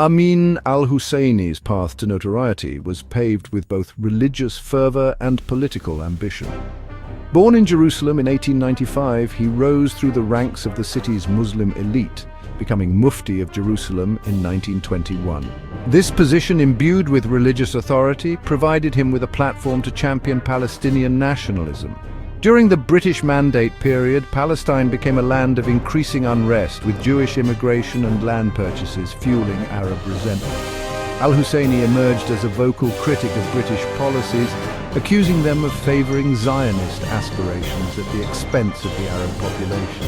Amin Al Husseini's path to notoriety was paved with both religious fervor and political ambition. Born in Jerusalem in 1895, he rose through the ranks of the city's Muslim elite, becoming Mufti of Jerusalem in 1921. This position, imbued with religious authority, provided him with a platform to champion Palestinian nationalism. During the British Mandate period, Palestine became a land of increasing unrest, with Jewish immigration and land purchases fueling Arab resentment. Al Husseini emerged as a vocal critic of British policies, accusing them of favoring Zionist aspirations at the expense of the Arab population.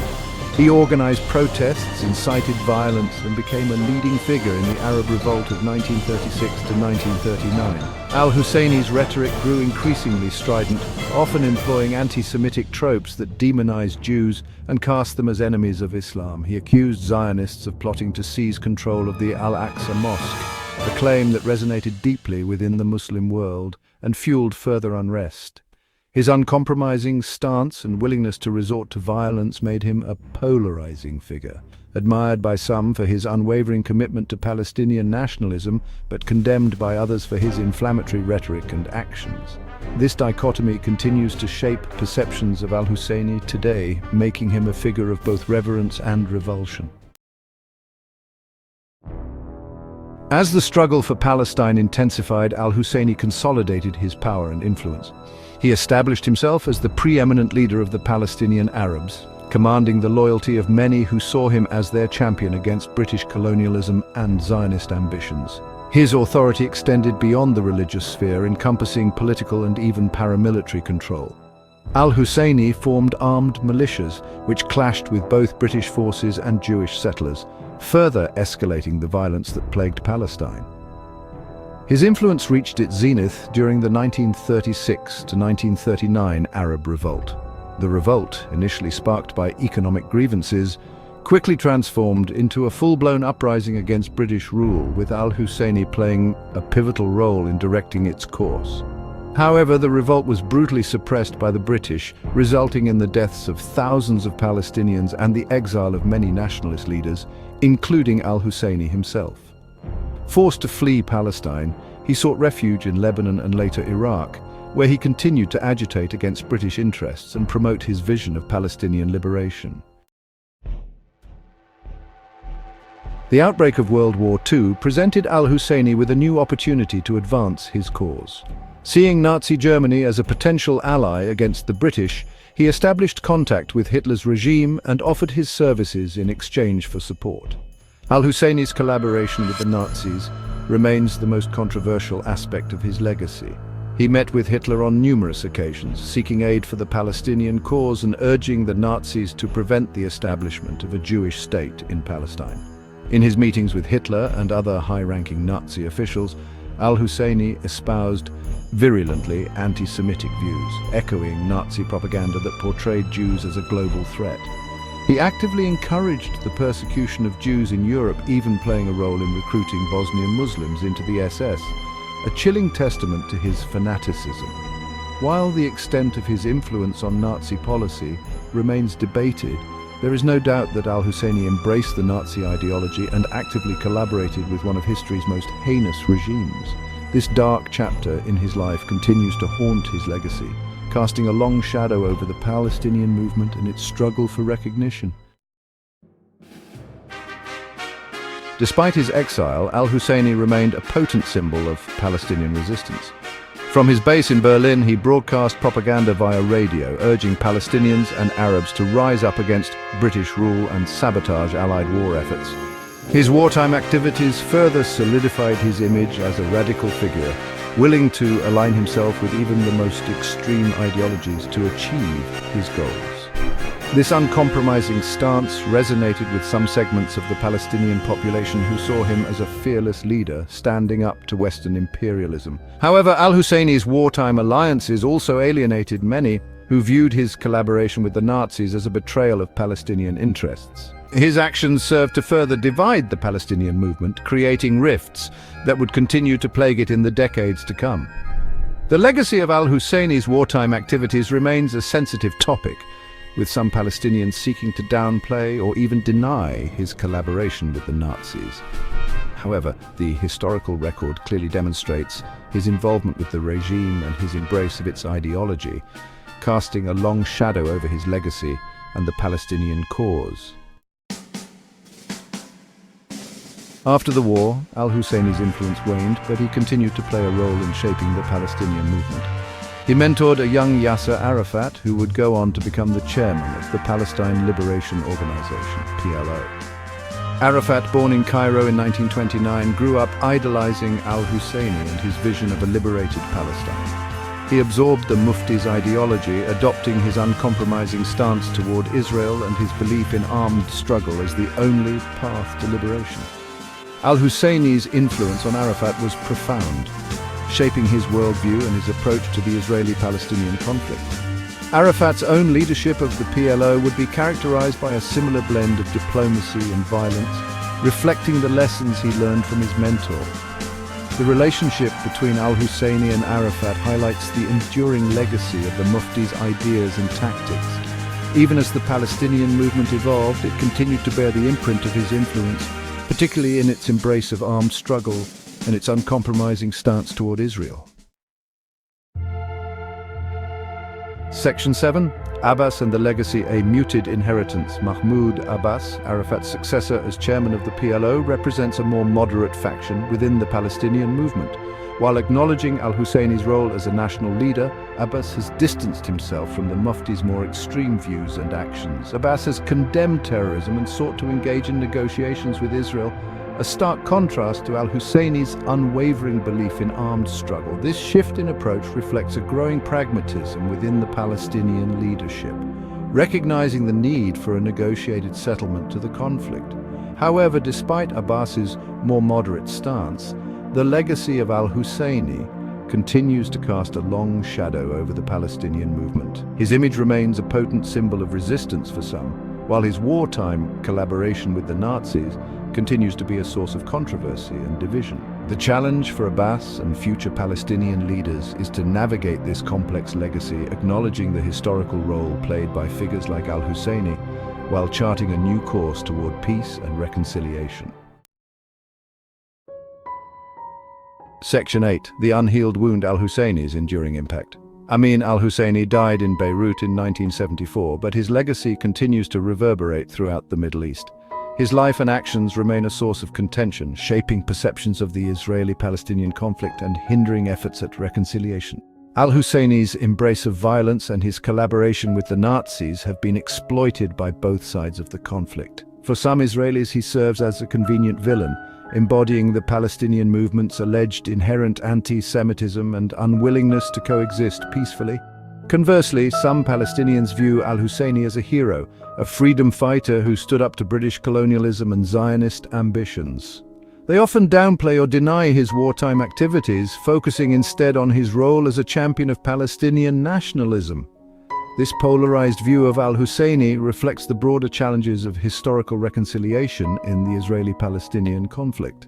He organized protests, incited violence, and became a leading figure in the Arab Revolt of 1936 to 1939. Al Husseini's rhetoric grew increasingly strident, often employing anti-Semitic tropes that demonized Jews and cast them as enemies of Islam. He accused Zionists of plotting to seize control of the Al-Aqsa Mosque, a claim that resonated deeply within the Muslim world and fueled further unrest. His uncompromising stance and willingness to resort to violence made him a polarizing figure, admired by some for his unwavering commitment to Palestinian nationalism, but condemned by others for his inflammatory rhetoric and actions. This dichotomy continues to shape perceptions of Al Husseini today, making him a figure of both reverence and revulsion. As the struggle for Palestine intensified, Al Husseini consolidated his power and influence. He established himself as the preeminent leader of the Palestinian Arabs, commanding the loyalty of many who saw him as their champion against British colonialism and Zionist ambitions. His authority extended beyond the religious sphere, encompassing political and even paramilitary control. Al Husseini formed armed militias, which clashed with both British forces and Jewish settlers, further escalating the violence that plagued Palestine. His influence reached its zenith during the 1936 to 1939 Arab Revolt. The revolt, initially sparked by economic grievances, quickly transformed into a full-blown uprising against British rule, with Al Husseini playing a pivotal role in directing its course. However, the revolt was brutally suppressed by the British, resulting in the deaths of thousands of Palestinians and the exile of many nationalist leaders, including Al Husseini himself. Forced to flee Palestine, he sought refuge in Lebanon and later Iraq, where he continued to agitate against British interests and promote his vision of Palestinian liberation. The outbreak of World War II presented Al Husseini with a new opportunity to advance his cause. Seeing Nazi Germany as a potential ally against the British, he established contact with Hitler's regime and offered his services in exchange for support. Al Husseini's collaboration with the Nazis remains the most controversial aspect of his legacy. He met with Hitler on numerous occasions, seeking aid for the Palestinian cause and urging the Nazis to prevent the establishment of a Jewish state in Palestine. In his meetings with Hitler and other high-ranking Nazi officials, Al Husseini espoused virulently anti-Semitic views, echoing Nazi propaganda that portrayed Jews as a global threat. He actively encouraged the persecution of Jews in Europe, even playing a role in recruiting Bosnian Muslims into the SS, a chilling testament to his fanaticism. While the extent of his influence on Nazi policy remains debated, there is no doubt that Al Husseini embraced the Nazi ideology and actively collaborated with one of history's most heinous regimes. This dark chapter in his life continues to haunt his legacy, casting a long shadow over the Palestinian movement and its struggle for recognition. Despite his exile, Al Husseini remained a potent symbol of Palestinian resistance. From his base in Berlin, he broadcast propaganda via radio, urging Palestinians and Arabs to rise up against British rule and sabotage Allied war efforts. His wartime activities further solidified his image as a radical figure, willing to align himself with even the most extreme ideologies to achieve his goals. This uncompromising stance resonated with some segments of the Palestinian population who saw him as a fearless leader standing up to Western imperialism. However, Al Husseini's wartime alliances also alienated many who viewed his collaboration with the Nazis as a betrayal of Palestinian interests. His actions served to further divide the Palestinian movement, creating rifts that would continue to plague it in the decades to come. The legacy of Al Husseini's wartime activities remains a sensitive topic, with some Palestinians seeking to downplay or even deny his collaboration with the Nazis. However, the historical record clearly demonstrates his involvement with the regime and his embrace of its ideology, casting a long shadow over his legacy and the Palestinian cause. After the war, Al Husseini's influence waned, but he continued to play a role in shaping the Palestinian movement. He mentored a young Yasser Arafat, who would go on to become the chairman of the Palestine Liberation Organization, PLO. Arafat, born in Cairo in 1929, grew up idolizing Al Husseini and his vision of a liberated Palestine. He absorbed the Mufti's ideology, adopting his uncompromising stance toward Israel and his belief in armed struggle as the only path to liberation. Al Husseini's influence on Arafat was profound, shaping his worldview and his approach to the Israeli-Palestinian conflict. Arafat's own leadership of the PLO would be characterized by a similar blend of diplomacy and violence, reflecting the lessons he learned from his mentor. The relationship between Al Husseini and Arafat highlights the enduring legacy of the Mufti's ideas and tactics. Even as the Palestinian movement evolved, it continued to bear the imprint of his influence, particularly in its embrace of armed struggle and its uncompromising stance toward Israel. Section 7. Abbas and the legacy: a muted inheritance. Mahmoud Abbas, Arafat's successor as chairman of the PLO, represents a more moderate faction within the Palestinian movement. While acknowledging Al Husseini's role as a national leader, Abbas has distanced himself from the Mufti's more extreme views and actions. Abbas has condemned terrorism and sought to engage in negotiations with Israel, a stark contrast to Al Husseini's unwavering belief in armed struggle. This shift in approach reflects a growing pragmatism within the Palestinian leadership, recognizing the need for a negotiated settlement to the conflict. However, despite Abbas's more moderate stance, the legacy of Al Husseini continues to cast a long shadow over the Palestinian movement. His image remains a potent symbol of resistance for some, while his wartime collaboration with the Nazis continues to be a source of controversy and division. The challenge for Abbas and future Palestinian leaders is to navigate this complex legacy, acknowledging the historical role played by figures like Al Husseini, while charting a new course toward peace and reconciliation. Section 8. The unhealed wound: Al Husseini's enduring impact. Amin Al Husseini died in Beirut in 1974, but his legacy continues to reverberate throughout the Middle East. His life and actions remain a source of contention, shaping perceptions of the Israeli-Palestinian conflict and hindering efforts at reconciliation. Al Husseini's embrace of violence and his collaboration with the Nazis have been exploited by both sides of the conflict. For some Israelis, he serves as a convenient villain, embodying the Palestinian movement's alleged inherent anti-Semitism and unwillingness to coexist peacefully. Conversely, some Palestinians view Al Husseini as a hero, a freedom fighter who stood up to British colonialism and Zionist ambitions. They often downplay or deny his wartime activities, focusing instead on his role as a champion of Palestinian nationalism. This polarized view of Al Husseini reflects the broader challenges of historical reconciliation in the Israeli-Palestinian conflict.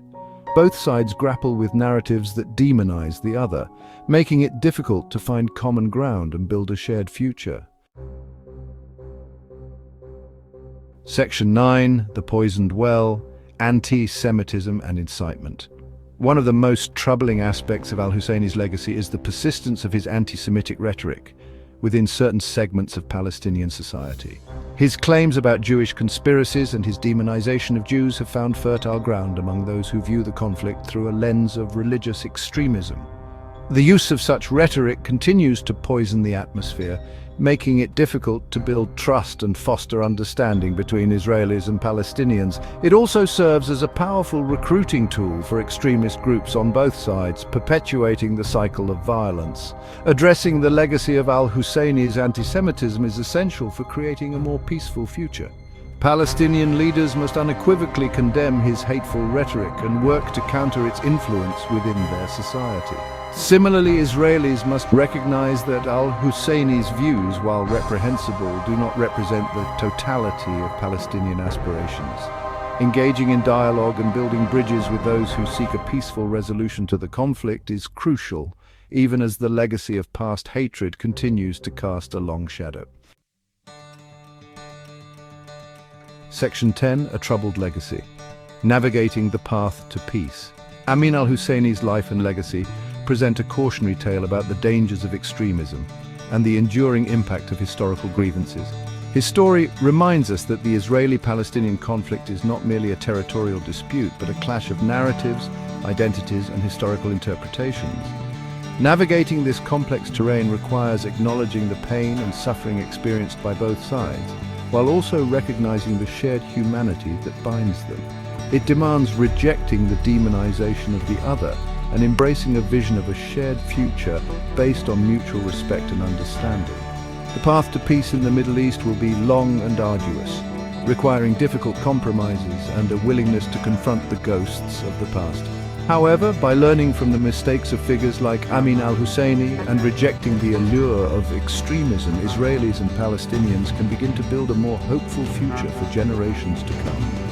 Both sides grapple with narratives that demonize the other, making it difficult to find common ground and build a shared future. Section 9. The poisoned well: anti-Semitism and incitement. One of the most troubling aspects of Al Husseini's legacy is the persistence of his anti-Semitic rhetoric within certain segments of Palestinian society. His claims about Jewish conspiracies and his demonization of Jews have found fertile ground among those who view the conflict through a lens of religious extremism. The use of such rhetoric continues to poison the atmosphere, making it difficult to build trust and foster understanding between Israelis and Palestinians. It also serves as a powerful recruiting tool for extremist groups on both sides, perpetuating the cycle of violence. Addressing the legacy of Al Husseini's anti-Semitism is essential for creating a more peaceful future. Palestinian leaders must unequivocally condemn his hateful rhetoric and work to counter its influence within their society. Similarly, Israelis must recognize that Al Husseini's views, while reprehensible, do not represent the totality of Palestinian aspirations. Engaging in dialogue and building bridges with those who seek a peaceful resolution to the conflict is crucial, even as the legacy of past hatred continues to cast a long shadow. Section 10. A troubled legacy. Navigating the Path to Peace. Amin Al Husseini's life and legacy present a cautionary tale about the dangers of extremism and the enduring impact of historical grievances. His story reminds us that the Israeli-Palestinian conflict is not merely a territorial dispute, but a clash of narratives, identities, and historical interpretations. Navigating this complex terrain requires acknowledging the pain and suffering experienced by both sides, while also recognizing the shared humanity that binds them. It demands rejecting the demonization of the other and embracing a vision of a shared future based on mutual respect and understanding. The path to peace in the Middle East will be long and arduous, requiring difficult compromises and a willingness to confront the ghosts of the past. However, by learning from the mistakes of figures like Amin Al Husseini and rejecting the allure of extremism, Israelis and Palestinians can begin to build a more hopeful future for generations to come.